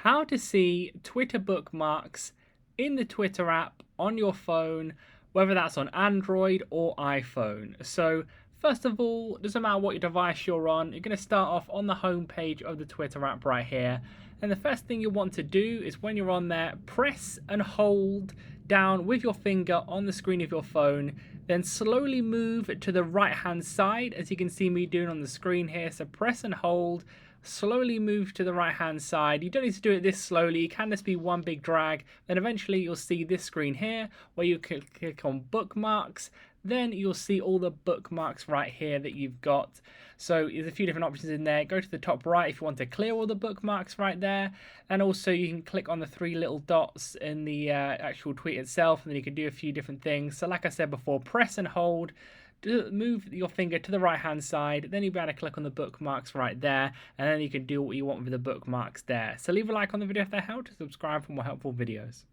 how to see Twitter bookmarks in the Twitter app on your phone, whether that's on Android or iPhone. So first of all, doesn't matter what your device you're on, you're going to start off on the home page of the Twitter app right here. And the first thing you want to do is when you're on there, press and hold down with your finger on the screen of your phone, then slowly move to the right hand side, as you can see me doing on the screen here. So press and hold, slowly move to the right hand side. You don't need to do it this slowly, it can just be one big drag. Then eventually you'll see this screen here where you click on bookmarks. Then you'll see all the bookmarks right here that you've got. So there's a few different options in there. Go to the top right if you want to clear all the bookmarks right there. And also you can click on the three little dots in the actual tweet itself, and then you can do a few different things. So like I said before, press and hold, move your finger to the right hand side, then you'll be able to click on the bookmarks right there, and then you can do what you want with the bookmarks there. So leave a like on the video if that helped, subscribe for more helpful videos.